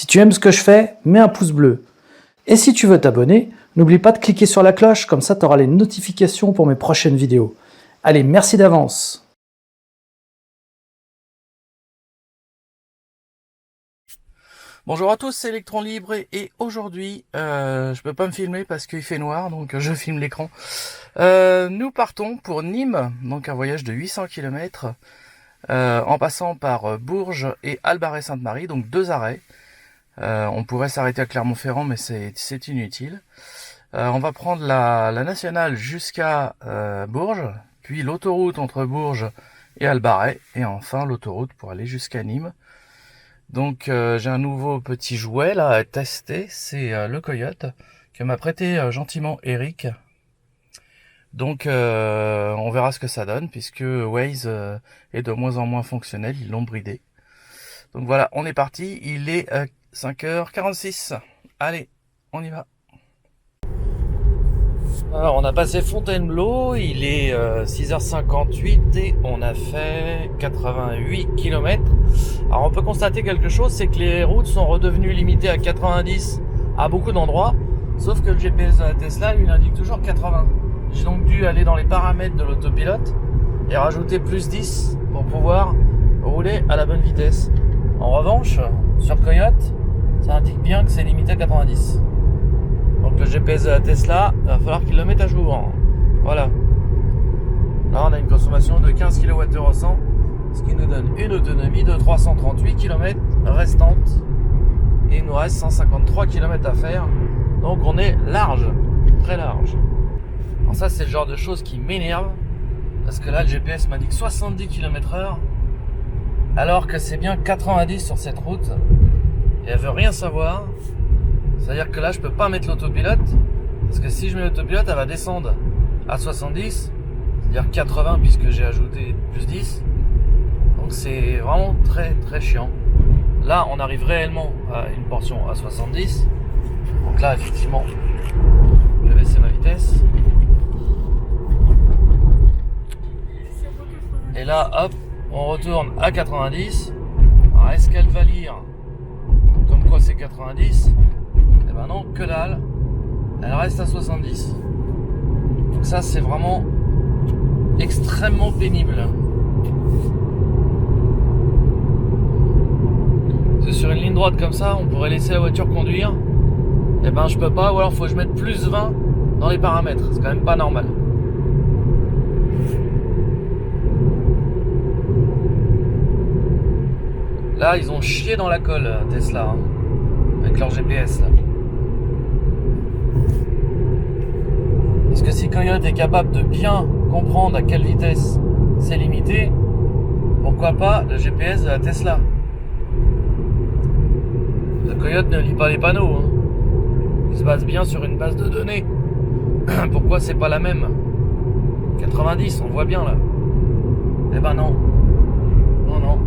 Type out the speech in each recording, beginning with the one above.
Si tu aimes ce que je fais, mets un pouce bleu. Et si tu veux t'abonner, n'oublie pas de cliquer sur la cloche, comme ça tu auras les notifications pour mes prochaines vidéos. Allez, merci d'avance. Bonjour à tous, c'est Electron Libre et aujourd'hui, je peux pas me filmer parce qu'il fait noir, donc je filme l'écran. Nous partons pour Nîmes, donc un voyage de 800 km, en passant par Bourges et Albaret-Sainte-Marie, donc 2 arrêts. On pourrait s'arrêter à Clermont-Ferrand, mais c'est inutile. On va prendre la nationale jusqu'à Bourges, puis l'autoroute entre Bourges et Albaret, et enfin l'autoroute pour aller jusqu'à Nîmes. Donc j'ai un nouveau petit jouet là à tester, c'est le coyote que m'a prêté gentiment Eric. Donc on verra ce que ça donne puisque Waze est de moins en moins fonctionnel, ils l'ont bridé. Donc voilà, on est parti, il est 5h46. Allez, on y va. Alors on a passé Fontainebleau, il est 6h58 et on a fait 88 km. Alors on peut constater quelque chose, c'est que les routes sont redevenues limitées à 90 à beaucoup d'endroits, sauf que le GPS de la Tesla lui indique toujours 80. J'ai donc dû aller dans les paramètres de l'autopilote et rajouter plus 10 pour pouvoir rouler à la bonne vitesse. En revanche, sur Coyote, ça indique bien que c'est limité à 90. Donc le GPS de la Tesla, il va falloir qu'il le mette à jour. Voilà. Là on a une consommation de 15 kWh au 100, ce qui nous donne une autonomie de 338 km restante. Et il nous reste 153 km à faire. Donc on est large, très large. Alors ça c'est le genre de choses qui m'énerve. Parce que là le GPS m'indique 70 km/h. Alors que c'est bien 90 sur cette route. Et elle veut rien savoir. C'est-à-dire que là, je peux pas mettre l'autopilote, parce que si je mets l'autopilote, elle va descendre à 70, c'est-à-dire 80 puisque j'ai ajouté plus 10. Donc c'est vraiment très très chiant. Là, on arrive réellement à une portion à 70. Donc là, effectivement, je vais baisser ma vitesse. Et là, hop, on retourne à 90. Alors, est-ce qu'elle va lire comme quoi c'est 90 ? Eh ben non, que dalle. Elle reste à 70. Donc ça, c'est vraiment extrêmement pénible. C'est sur une ligne droite comme ça, on pourrait laisser la voiture conduire. Eh ben je peux pas, ou alors faut que je mette plus 20 dans les paramètres. C'est quand même pas normal. Là, ils ont chié dans la colle, Tesla, hein, avec leur GPS là. Parce que si Coyote est capable de bien comprendre à quelle vitesse c'est limité, pourquoi pas le GPS de la Tesla? Le Coyote ne lit pas les panneaux, hein. Il se base bien sur une base de données. Pourquoi c'est pas la même? 90, on voit bien là. Eh ben non. Non, non.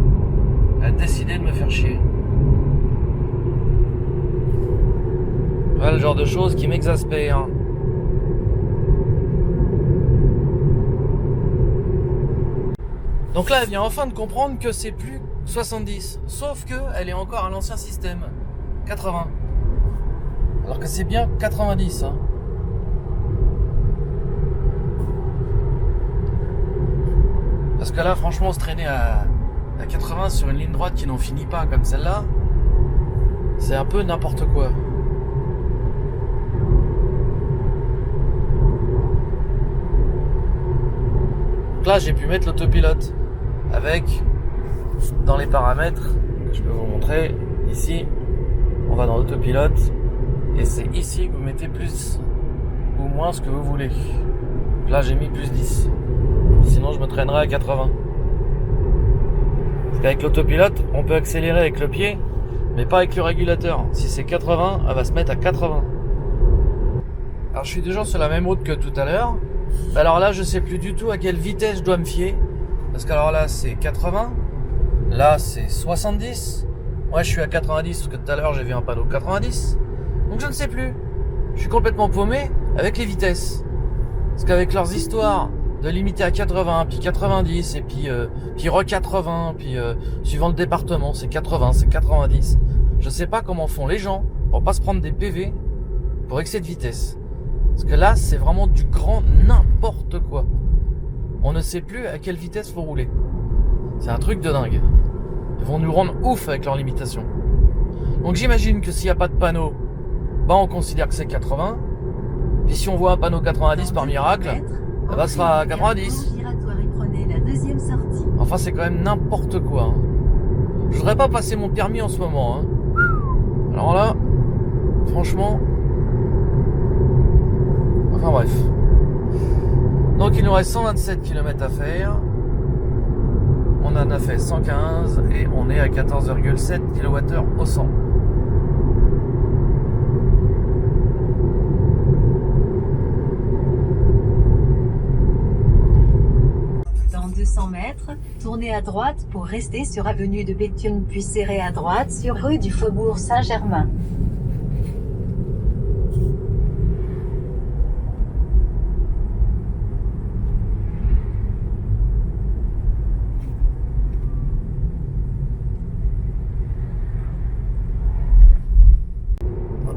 Elle a décidé de me faire chier. Voilà le genre de choses qui m'exaspèrent, hein. Donc là, elle vient enfin de comprendre que c'est plus 70. Sauf que elle est encore à l'ancien système. 80. Alors que c'est bien 90. Hein. Parce que là, franchement, se traîner à 80 sur une ligne droite qui n'en finit pas comme celle-là, c'est un peu n'importe quoi. Donc là, j'ai pu mettre l'autopilote avec, dans les paramètres, que je peux vous montrer, ici, on va dans l'autopilote, et c'est ici que vous mettez plus ou moins ce que vous voulez. Donc là, j'ai mis plus 10. Sinon, je me traînerai à 80. Parce qu'avec l'autopilote, on peut accélérer avec le pied, mais pas avec le régulateur. Si c'est 80, elle va se mettre à 80. Alors, je suis toujours sur la même route que tout à l'heure. Alors là, je sais plus du tout à quelle vitesse je dois me fier. Parce que alors là, c'est 80. Là, c'est 70. Moi, je suis à 90 parce que tout à l'heure, j'ai vu un panneau 90. Donc, je ne sais plus. Je suis complètement paumé avec les vitesses. Parce qu'avec leurs histoires de limiter à 80, puis 90, et puis re 80, puis suivant le département, c'est 80, c'est 90. Je sais pas comment font les gens pour pas se prendre des PV pour excès de vitesse. Parce que là, c'est vraiment du grand n'importe quoi. On ne sait plus à quelle vitesse faut rouler. C'est un truc de dingue. Ils vont nous rendre ouf avec leurs limitations. Donc j'imagine que s'il n'y a pas de panneau, bah on considère que c'est 80. Puis si on voit un panneau 90 par miracle, bah ce sera 90. Enfin c'est quand même n'importe quoi. Hein. Je voudrais pas passer mon permis en ce moment. Hein. Alors là, franchement... Enfin bref. Donc il nous reste 127 km à faire. On en a fait 115 et on est à 14,7 kWh au 100. Dans 200 mètres, tournez à droite pour rester sur avenue de Béthune puis serrez à droite sur rue du Faubourg Saint-Germain.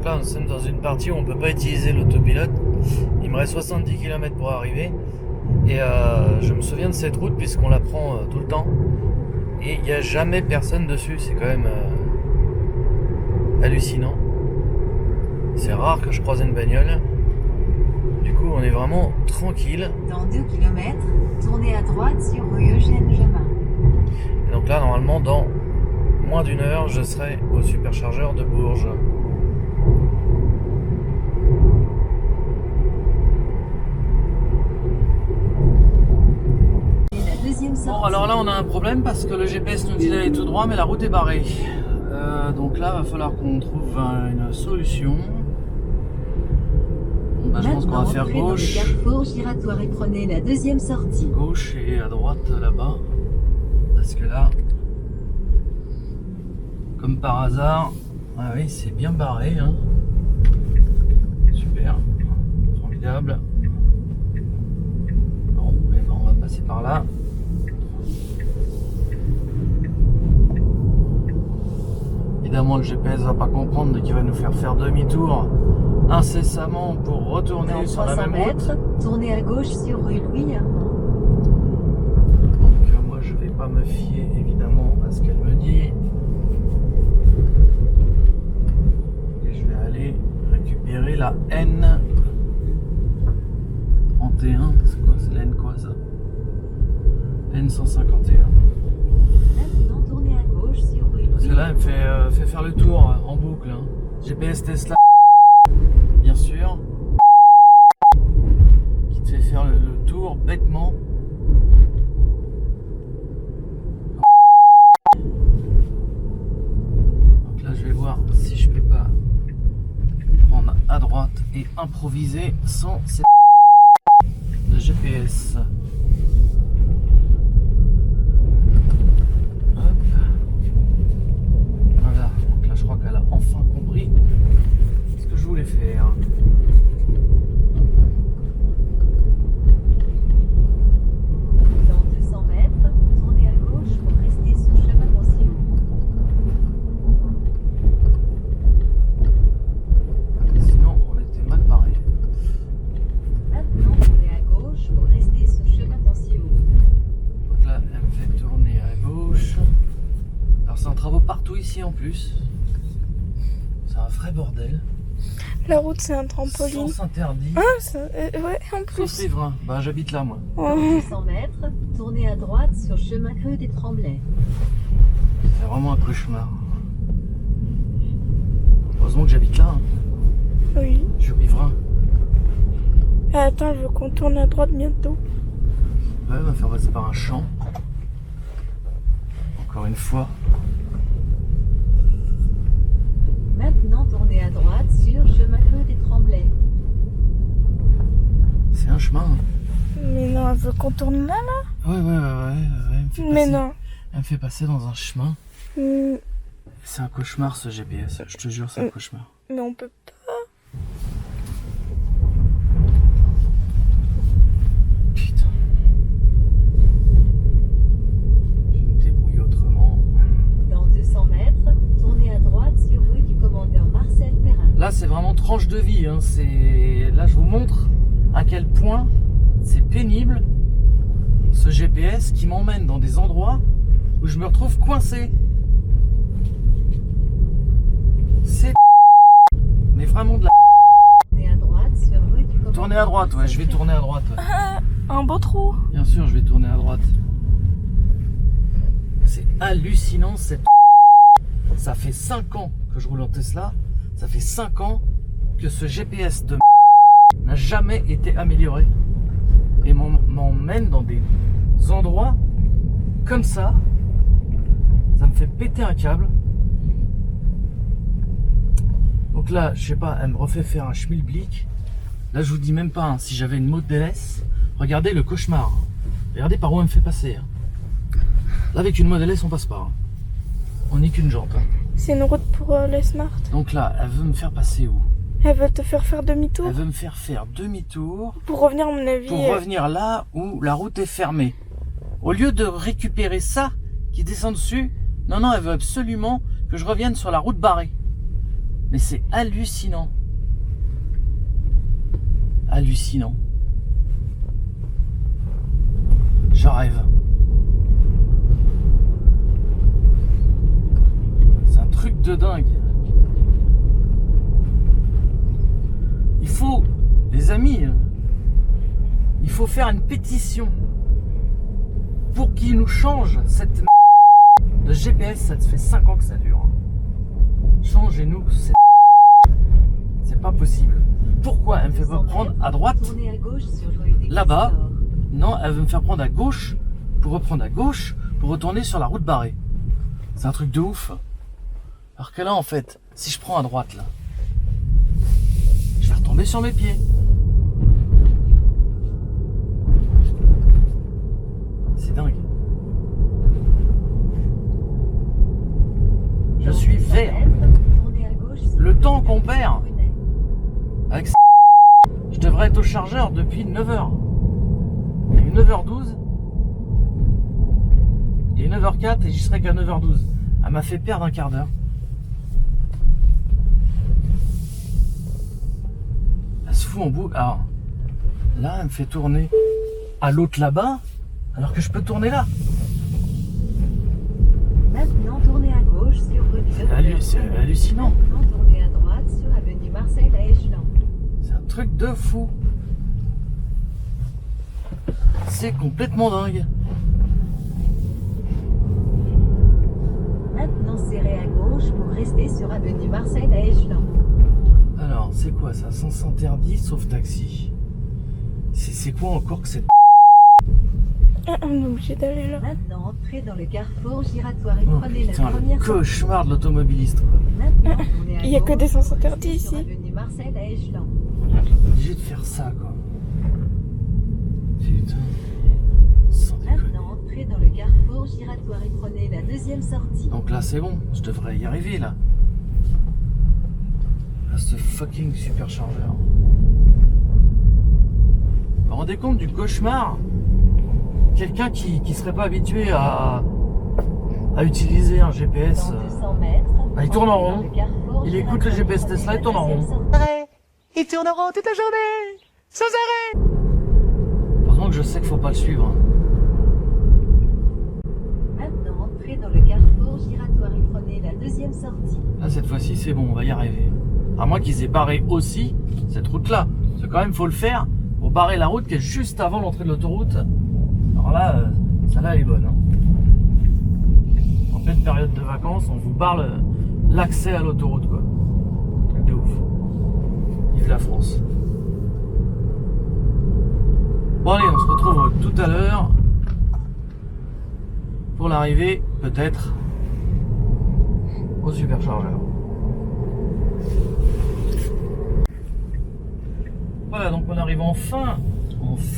Là, nous sommes dans une partie où on ne peut pas utiliser l'autopilote. Il me reste 70 km pour arriver. Et je me souviens de cette route puisqu'on la prend tout le temps. Et il n'y a jamais personne dessus. C'est quand même hallucinant. C'est rare que je croise une bagnole. Du coup, on est vraiment tranquille. Dans 2 km, tournez à droite sur rue Eugène Gemin. Et donc là, normalement, dans moins d'une heure, je serai au superchargeur de Bourges. Bon, alors là on a un problème parce que le GPS nous dit d'aller tout droit mais la route est barrée. Donc là va falloir qu'on trouve une solution. Bon, bah, je pense qu'on va faire gauche. Carrefour giratoire et prenez la deuxième sortie. Gauche et à droite là-bas. Parce que là, comme par hasard, ah oui c'est bien barré. Hein. Super, formidable. Bon, et ben, on va passer par là. Évidemment, le GPS va pas comprendre qu'il va nous faire demi-tour incessamment pour retourner Dans sur la 300 même route. mètres, tournez à gauche sur rue Louis. Donc moi, je vais pas me fier évidemment à ce qu'elle me dit. Et je vais aller récupérer la N31. C'est quoi? C'est la N quoi ça? N151. Maintenant, tournez à gauche sur rue Louis. Parce que là, elle me fait faire le tour en boucle. Hein. GPS Tesla, bien sûr, qui te fait faire le tour bêtement. Donc là, je vais voir si je peux pas prendre à droite et improviser sans cette de GPS. Voilà, donc là je crois qu'elle a enfin compris ce que je voulais faire. Dans 200 mètres, tournez à gauche pour rester sur chemin Monsieur. Sinon on était mal barré. Maintenant, tournez à gauche pour rester sur chemin Monsieur. Donc là elle me fait tourner à gauche. Alors c'est en travaux partout ici en plus. C'est un vrai bordel. La route, c'est un trampoline. Sens interdit. Ah, ouais, en Sauf plus. riverain. Bah j'habite là moi. Dans 200 mètres, tournez à droite sur chemin creux des Tremblay. C'est vraiment un cauchemar. Heureusement que j'habite là. Hein. Oui. Je suis riverain. Ah, attends, je veux qu'on tourne à droite bientôt. Ouais, on va faire passer par un champ. Encore une fois. Maintenant, tournez à droite sur chemin creux des Tremblay. C'est un chemin. Hein. Mais non, elle veut qu'on tourne là, là. Ouais. Elle me fait Mais passer- non. Elle me fait passer dans un chemin. Hmm, C'est un cauchemar ce GPS. Je te jure, c'est un cauchemar. Mais on peut pas. Putain. Je vais me débrouiller autrement. Dans 200 mètres, tournez à droite sur de vie. Hein. Là, je vous montre à quel point c'est pénible ce GPS qui m'emmène dans des endroits où je me retrouve coincé. C'est mais vraiment de la Tournez à droite sur rue du Faubourg. Tourner à droite, ouais, je vais tourner à droite. Un beau trou. Bien sûr, je vais tourner à droite. C'est hallucinant cette... Ça fait 5 ans que je roule en Tesla. Ça fait 5 ans que ce GPS de n'a jamais été amélioré. Et m'emmène dans des endroits comme ça. Ça me fait péter un câble. Donc là, je sais pas, elle me refait faire un schmilblick. Là, je vous dis même pas, hein, si j'avais une Model S, regardez le cauchemar. Regardez par où elle me fait passer. Hein. Là, avec une Model S, on passe pas. Hein. On n'est qu'une jante. Hein. C'est une route pour les Smart. Donc là, elle veut me faire passer où? Elle veut te faire faire demi-tour. Elle veut me faire faire demi-tour. Pour revenir, à mon avis. Pour revenir là où la route est fermée. Au lieu de récupérer ça qui descend dessus, non, elle veut absolument que je revienne sur la route barrée. Mais c'est hallucinant. Hallucinant. Je rêve. C'est un truc de dingue. Il faut, les amis, il faut faire une pétition pour qu'ils nous changent cette de GPS. Ça fait 5 ans que ça dure. Changez-nous cette... C'est pas possible. Pourquoi elle me fait prendre à droite Tournez à gauche sur rue des là-bas? Castors. Non, elle veut me faire prendre à gauche pour reprendre à gauche pour retourner sur la route barrée. C'est un truc de ouf. Alors que là, en fait, si je prends à droite là, je vais retomber sur mes pieds. C'est dingue. Je suis vert. Tournez à gauche sur Le rue temps des qu'on perd Brunet. avec ça, je devrais être au chargeur depuis 9h. Il est 9h12. Il est 9h04 et j'y serai qu'à 9h12. Elle m'a fait perdre un quart d'heure. Elle se fout en boucle. Alors, là, elle me fait tourner à l'autre là-bas, alors que je peux tourner là. Maintenant, tournez à gauche sur rue du C'est hallucinant. Maintenant, tournez à droite sur avenue Marcel à Échelon. C'est un truc de fou. C'est complètement dingue. Maintenant, serrez à gauche pour rester sur avenue Marcel à Échelon. Alors, c'est quoi ça? Sens interdit sauf taxi. C'est quoi encore que cette... On est obligé d'aller là. Maintenant, entrez dans le carrefour giratoire et Oh prenez putain, la première le cauchemar de l'automobiliste, quoi. Maintenant, tournez à Il y a que gauche des sens pour rester interdits sur ici. avenue Marcel à Échelon. Obligé de faire ça, quoi. Putain. Sans déconner. Maintenant, entrez dans le carrefour giratoire et prenez la deuxième sortie. Donc là, c'est bon. Je devrais y arriver, là. Là, ce fucking superchargeur. Vous vous rendez compte du cauchemar? Quelqu'un qui serait pas habitué à utiliser un GPS. Dans 200 mètres, il tourne en entrez rond. dans le carrefour Il écoute le giratoire et GPS prenez Tesla, la il tourne en deuxième rond. sortie. Il tourne en rond toute la journée, sans arrêt. Heureusement que je sais qu'il faut pas le suivre. Maintenant, entrez dans le carrefour giratoire et prenez la deuxième sortie. Là, cette fois-ci, c'est bon, on va y arriver. À moins qu'ils aient barré aussi cette route-là. Parce que quand même, il faut le faire pour barrer la route qui est juste avant l'entrée de l'autoroute. Alors là, celle-là, elle est bonne. Hein. En pleine période de vacances, on vous barre l'accès à l'autoroute, quoi. Truc de ouf. Vive la France. Bon allez, on se retrouve tout à l'heure pour l'arrivée, peut-être, au superchargeur. Voilà, donc on arrive enfin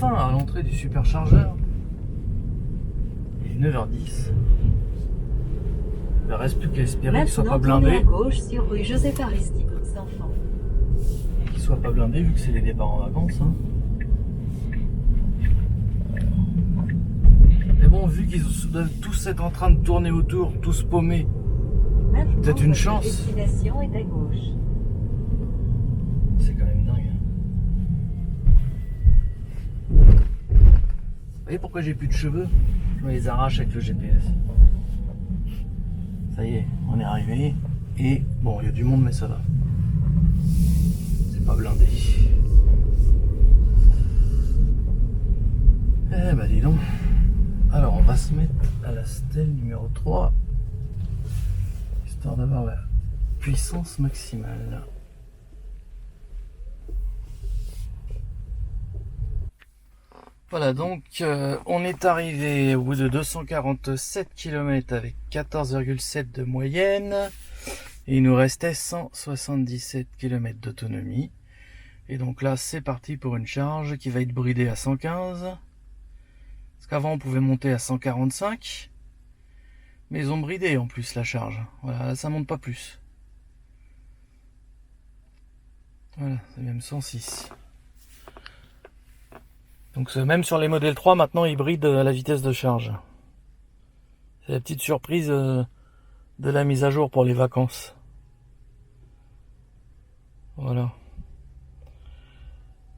à l'entrée du superchargeur. Il est 9h10. Il ne reste plus qu'à espérer qu'il soit pas Maintenant, tournez à blindé. gauche sur rue Joseph Aristide aux enfants. Qu'il soit pas blindé vu que c'est les départs en vacances. Hein. Mais bon, vu qu'ils doivent tous être en train de tourner autour, tous paumés, Maintenant, peut-être une votre chance. destination est à gauche. C'est voyez pourquoi j'ai plus de cheveux? Je me les arrache avec le GPS. Ça y est, on est arrivé. Et bon, il y a du monde, mais ça va. C'est pas blindé. Eh bah dis donc. Alors on va se mettre à la stèle numéro 3. Histoire d'avoir la puissance maximale. Voilà, donc on est arrivé au bout de 247 km avec 14,7 de moyenne. Et il nous restait 177 km d'autonomie. Et donc là, c'est parti pour une charge qui va être bridée à 115. Parce qu'avant, on pouvait monter à 145. Mais ils ont bridé en plus la charge. Voilà, là, ça monte pas plus. Voilà, c'est même 106. Donc même sur les modèles 3, maintenant ils brident à la vitesse de charge. C'est la petite surprise de la mise à jour pour les vacances. Voilà.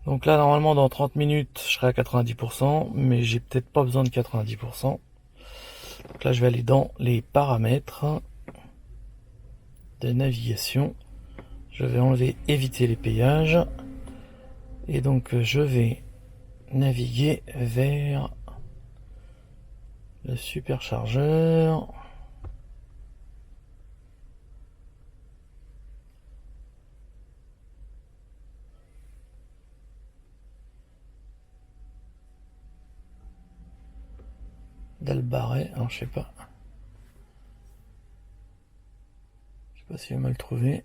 Donc là, normalement, dans 30 minutes, je serai à 90%, mais j'ai peut-être pas besoin de 90%. Donc là, je vais aller dans les paramètres de navigation. Je vais enlever éviter les péages. Et donc, je vais naviguer vers le superchargeur. d'Albaret, alors je sais pas si on va le trouver.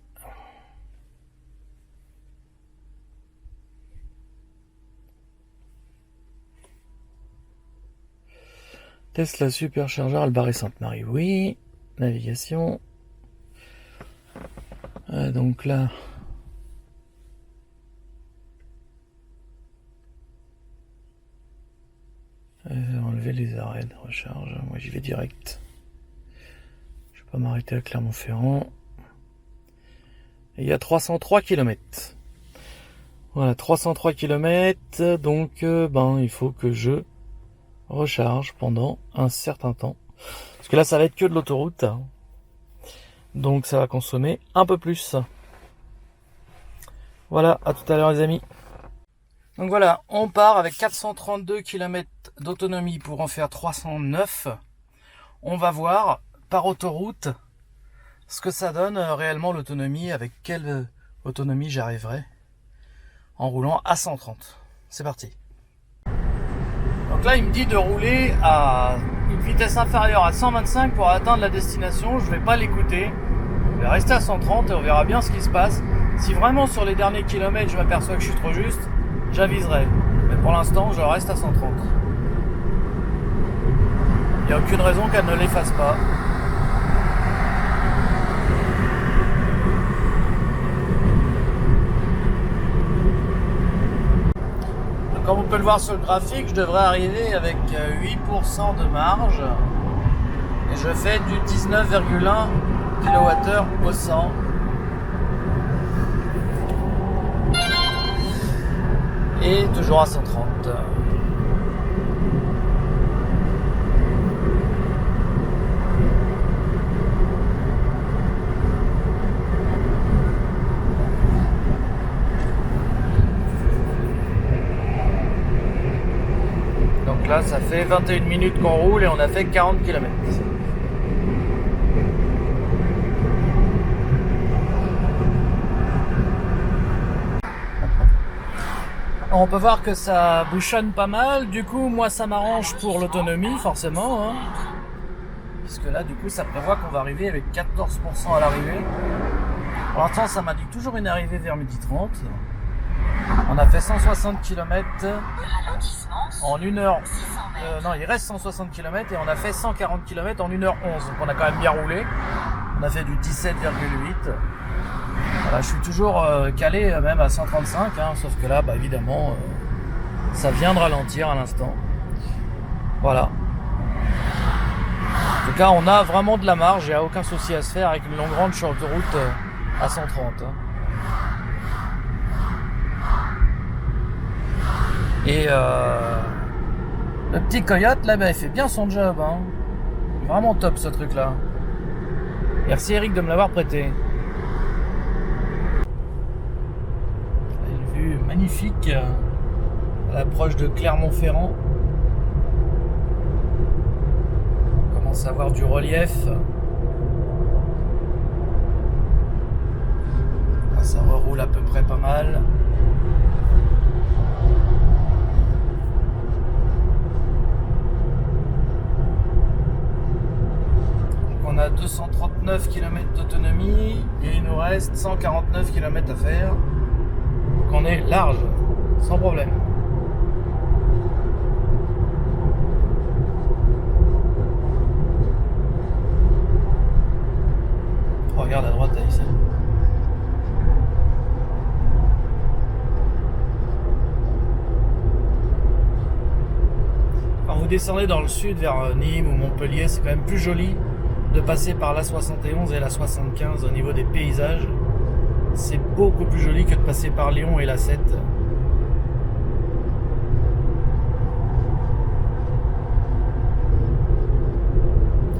Tesla superchargeur Albaret Sainte-Marie, oui. Navigation. Donc là, enlever les arrêts de recharge. Moi j'y vais direct. Je vais pas m'arrêter à Clermont-Ferrand. Et il y a 303 km. Voilà, 303 km. Donc il faut que je recharge pendant un certain temps. Parce que là ça va être que de l'autoroute. Donc ça va consommer un peu plus. Voilà, à tout à l'heure les amis. Donc voilà, on part avec 432 km d'autonomie pour en faire 309. On va voir par autoroute ce que ça donne réellement l'autonomie, avec quelle autonomie j'arriverai en roulant à 130. C'est parti. Donc là il me dit de rouler à une vitesse inférieure à 125 pour atteindre la destination. Je vais pas l'écouter. Je vais rester à 130 et on verra bien ce qui se passe. Si vraiment sur les derniers kilomètres je m'aperçois que je suis trop juste, j'aviserai. Mais pour l'instant je reste à 130. Il n'y a aucune raison qu'elle ne l'efface pas. Comme on peut le voir sur le graphique, je devrais arriver avec 8% de marge. Et je fais du 19,1 kWh au 100. Et toujours à 130. Donc là, ça fait 21 minutes qu'on roule et on a fait 40 km. On peut voir que ça bouchonne pas mal, du coup moi ça m'arrange pour l'autonomie forcément, hein. Puisque là du coup ça prévoit qu'on va arriver avec 14% à l'arrivée. Pour l'instant ça m'indique toujours une arrivée vers 12h30. On a fait 160 km en 1 heure. Non, il reste 160 km et on a fait 140 km en 1h11. Donc on a quand même bien roulé. On a fait du 17,8. Voilà, je suis toujours calé même à 135, hein, sauf que là, évidemment, ça vient de ralentir à l'instant. Voilà. En tout cas, on a vraiment de la marge, il n'y a aucun souci à se faire avec une longue range sur l'autoroute à 130. Hein. Et Le petit Coyote, là, bah, il fait bien son job. Hein. Vraiment top, ce truc-là. Merci Eric de me l'avoir prêté. Une vue magnifique à l'approche de Clermont-Ferrand. On commence à avoir du relief. Là, ça reroule à peu près pas mal. On a 239 km d'autonomie et il nous reste 149 km à faire. Donc on est large, sans problème. Oh, regarde à droite, t'as ça. Quand vous descendez dans le sud vers Nîmes ou Montpellier, c'est quand même plus joli de passer par la 71 et la 75 au niveau des paysages. C'est beaucoup plus joli que de passer par Lyon et la 7.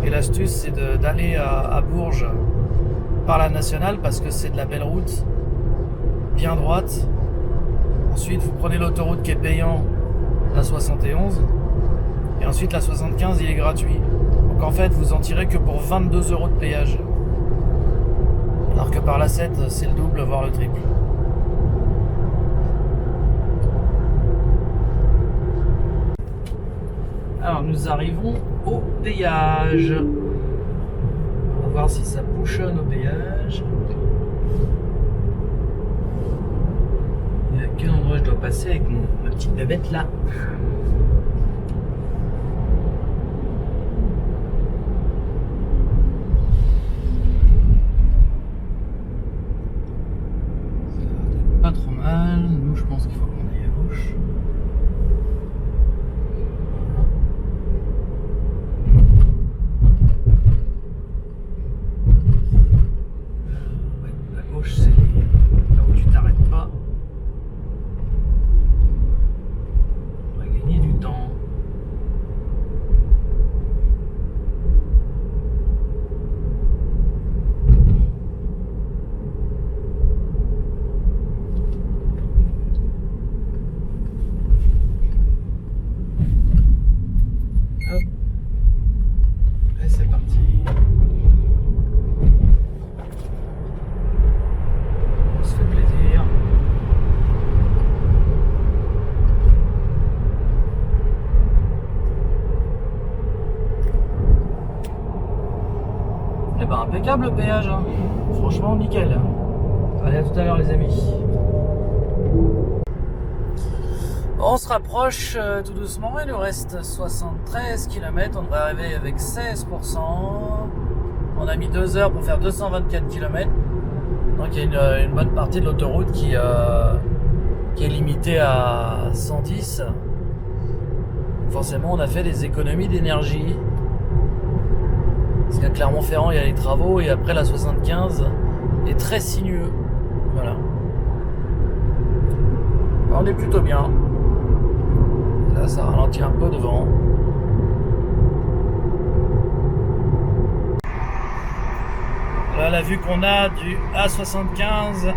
Et l'astuce, c'est d'aller à Bourges par la nationale parce que c'est de la belle route, bien droite. Ensuite, vous prenez l'autoroute qui est payant, la 71. Et ensuite, la 75, il est gratuit. Donc en fait, vous en tirez que pour 22 € de péage. Alors que par la 7, c'est le double, voire le triple. Alors, nous arrivons au péage. On va voir si ça bouchonne au péage. Et à quel endroit je dois passer avec ma petite bébête là? Pas trop mal, nous je pense qu'il faut qu'on aille à gauche. Ouais, à gauche c'est là où tu t'arrêtes pas. On va gagner du temps. Impeccable le péage, hein. Franchement nickel. Allez, à tout à l'heure les amis. On se rapproche tout doucement, il nous reste 73 km, on devrait arriver avec 16%. On a mis 2 heures pour faire 224 km. Donc il y a une bonne partie de l'autoroute qui est limitée à 110. Donc forcément on a fait des économies d'énergie. Parce qu'à Clermont-Ferrand, il y a les travaux et après la 75 est très sinueux. Voilà. On est plutôt bien. Là, ça ralentit un peu devant. Voilà la vue qu'on a du A75.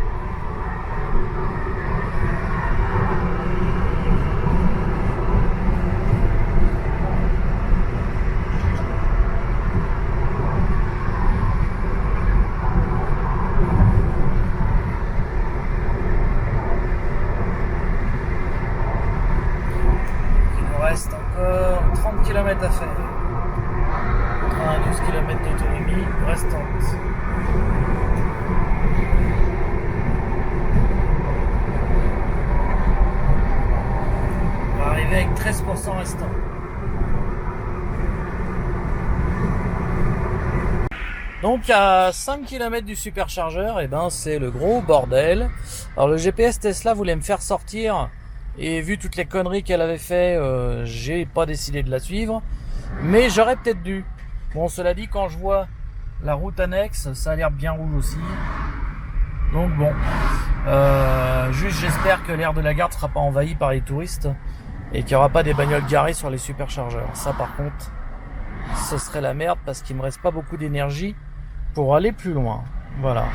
Encore 30 km à faire. 92 km d'autonomie restante. On va arriver avec 13% restant. Donc à 5 km du superchargeur, et ben c'est le gros bordel. Alors le GPS Tesla voulait me faire sortir. Et vu toutes les conneries qu'elle avait fait, j'ai pas décidé de la suivre. Mais j'aurais peut-être dû. Bon, cela dit, quand je vois la route annexe, ça a l'air bien rouge aussi. Donc bon. Juste j'espère que l'aire de la gare ne sera pas envahie par les touristes. et qu'il n'y aura pas des bagnoles garées sur les superchargeurs. Ça par contre, ce serait la merde parce qu'il me reste pas beaucoup d'énergie pour aller plus loin. Voilà.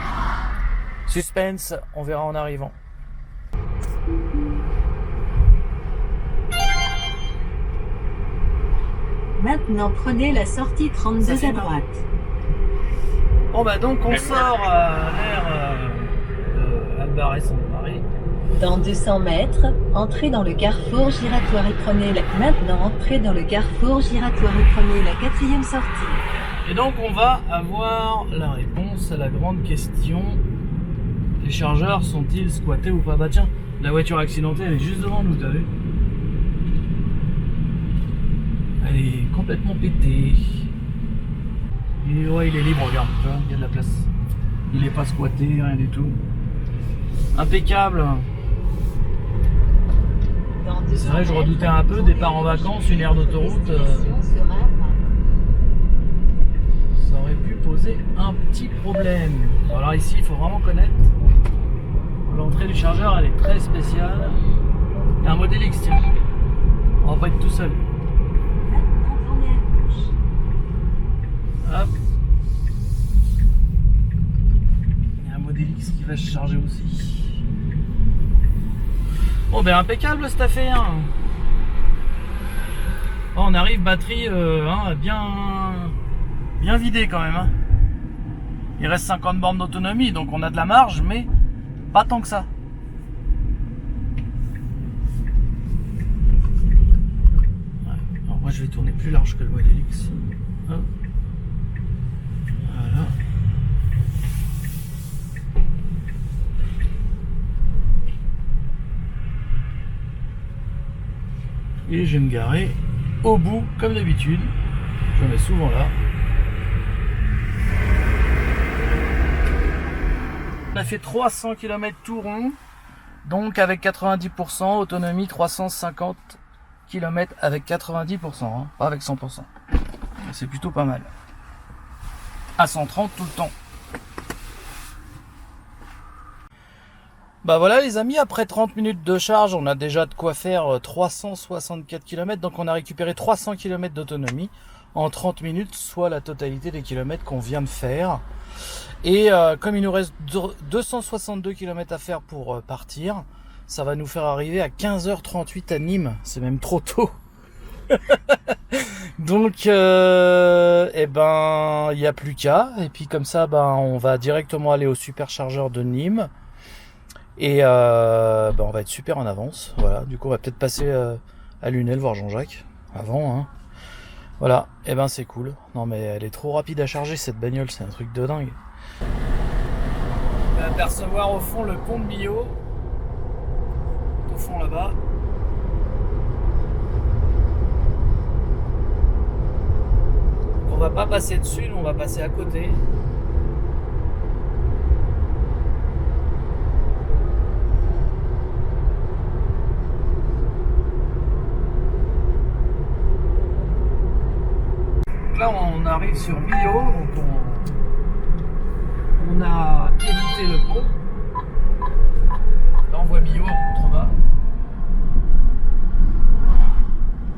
Suspense, on verra en arrivant. Maintenant prenez la sortie 32 à droite. Bon bah donc on sort vers Albarès en Paris. Dans 200 mètres, entrez dans le carrefour giratoire et prenez la... Maintenant entrez dans le carrefour giratoire et prenez la 4e sortie. Et donc on va avoir la réponse à la grande question. Les chargeurs sont-ils squattés ou pas? Bah tiens, la voiture accidentée elle est juste devant nous, t'as vu? Elle est complètement pétée. Ouais, il est libre, regarde, tu vois, il y a de la place. Il est pas squatté, rien du tout. Impeccable. C'est vrai que je redoutais un peu, départ en vacances, une aire d'autoroute. Ça aurait pu poser un petit problème. Alors ici, il faut vraiment connaître. L'entrée du chargeur, elle est très spéciale. Il y a un modèle X, tiens. On va pas être tout seul. Hop. Il y a un modèle X qui va se charger aussi. Bon ben impeccable cette affaire. Oh, on arrive batterie bien vidée quand même. Hein. Il reste 50 bornes d'autonomie, donc on a de la marge, mais pas tant que ça. Ouais. Alors moi je vais tourner plus large que le modèle X. Hop. Voilà. Et je vais me garer au bout comme d'habitude. Je mets souvent là. On a fait 300 km tout rond, donc avec 90%, autonomie 350 km avec 90%, hein, pas avec 100%. C'est plutôt pas mal. À 130 tout le temps. Bah voilà les amis, après 30 minutes de charge, on a déjà de quoi faire 364 km, donc on a récupéré 300 km d'autonomie en 30 minutes, soit la totalité des kilomètres qu'on vient de faire. Et comme il nous reste 262 km à faire pour partir, ça va nous faire arriver à 15h38 à Nîmes, c'est même trop tôt. Donc eh ben il n'y a plus qu'à, et puis comme ça on va directement aller au superchargeur de Nîmes. Et on va être super en avance. Voilà, du coup on va peut-être passer à Lunel voir Jean-Jacques avant, hein. Voilà, et ben c'est cool. Non mais elle est trop rapide à charger cette bagnole, c'est un truc de dingue. On va apercevoir au fond le pont de Millau. Au fond là-bas. On va pas passer dessus, on va passer à côté. Là on arrive sur Millau, donc on a évité le pont. Là on voit Millau en contrebas.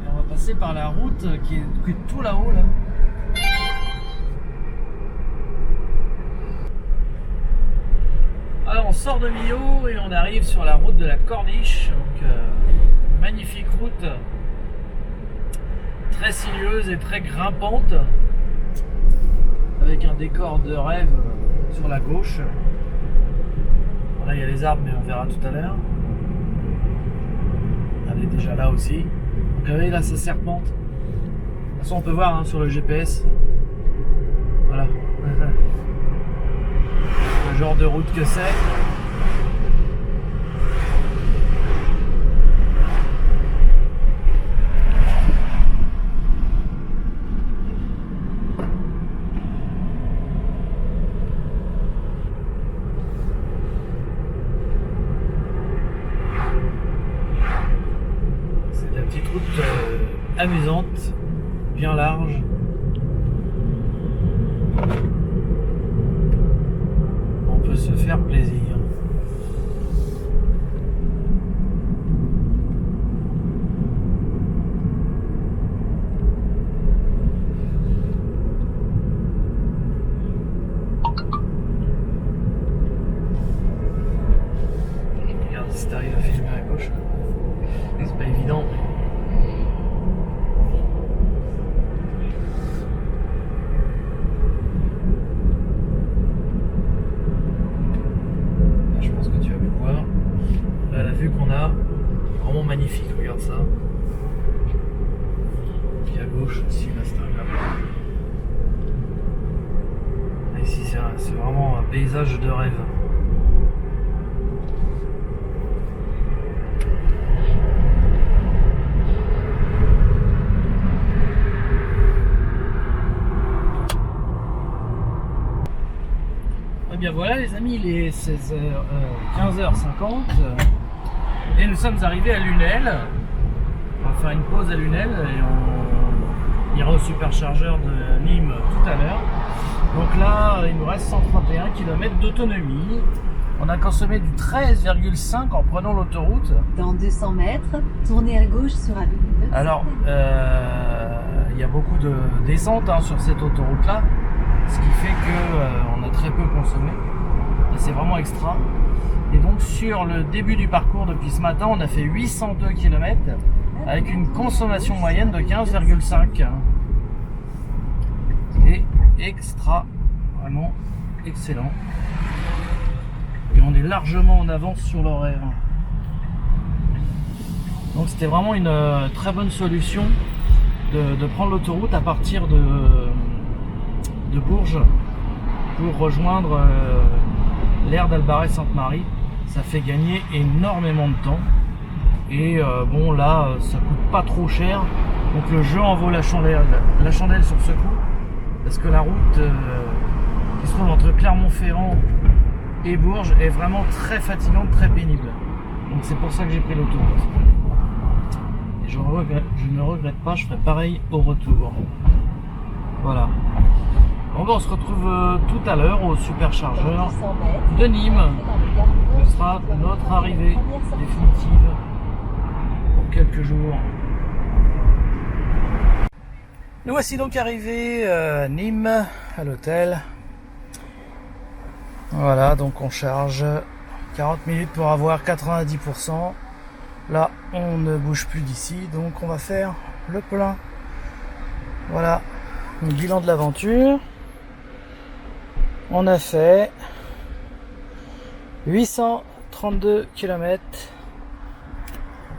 Et on va passer par la route qui est tout là-haut là. Alors on sort de Millau et on arrive sur la route de la Corniche. Donc magnifique route. Très sinueuse et très grimpante, avec un décor de rêve sur la gauche. Là il y a les arbres mais on verra tout à l'heure. Elle est déjà là aussi. Donc vous voyez là ça serpente. De toute façon on peut voir hein, sur le GPS. Voilà. Le genre de route que c'est. Amusante, bien large. On peut se faire plaisir. regarde ça. Puis à gauche aussi l'Instagram. Ici c'est vraiment un paysage de rêve. Et bien voilà les amis, il est 15h50 et nous sommes arrivés à Lunel. On va faire une pause à Lunel et on ira au superchargeur de Nîmes tout à l'heure. Donc là, il nous reste 131 km d'autonomie. On a consommé du 13,5 en prenant l'autoroute. Dans 200 mètres, tournez à gauche sur avenue de... Alors, il y a beaucoup de descentes sur cette autoroute-là, ce qui fait qu'on a très peu consommé. Et c'est vraiment extra. Et donc, sur le début du parcours depuis ce matin, on a fait 802 km avec une consommation moyenne de 15,5. Et extra, vraiment excellent. Et on est largement en avance sur l'horaire. Donc c'était vraiment une très bonne solution de prendre l'autoroute à partir de Bourges pour rejoindre l'aire d'Albarès-Sainte-Marie. Ça fait gagner énormément de temps. Et bon là, ça coûte pas trop cher. Donc le jeu en vaut la chandelle sur ce coup. Parce que la route qui se trouve entre Clermont-Ferrand et Bourges est vraiment très fatigante, très pénible. Donc c'est pour ça que j'ai pris l'autoroute. Et je ne regrette pas, je ferai pareil au retour. Voilà. Donc on se retrouve tout à l'heure au superchargeur de Nîmes. Ce sera notre arrivée définitive pour quelques jours. Nous voici donc arrivés à Nîmes, à l'hôtel. Voilà, donc on charge 40 minutes pour avoir 90%. Là, on ne bouge plus d'ici, donc on va faire le plein. Voilà, le bilan de l'aventure. On a fait 832 km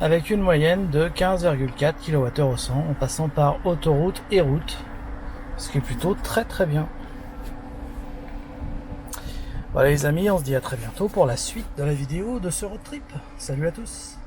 avec une moyenne de 15,4 kWh au 100 en passant par autoroute et route, ce qui est plutôt très très bien. Voilà les amis, on se dit à très bientôt pour la suite de la vidéo de ce road trip. Salut à tous!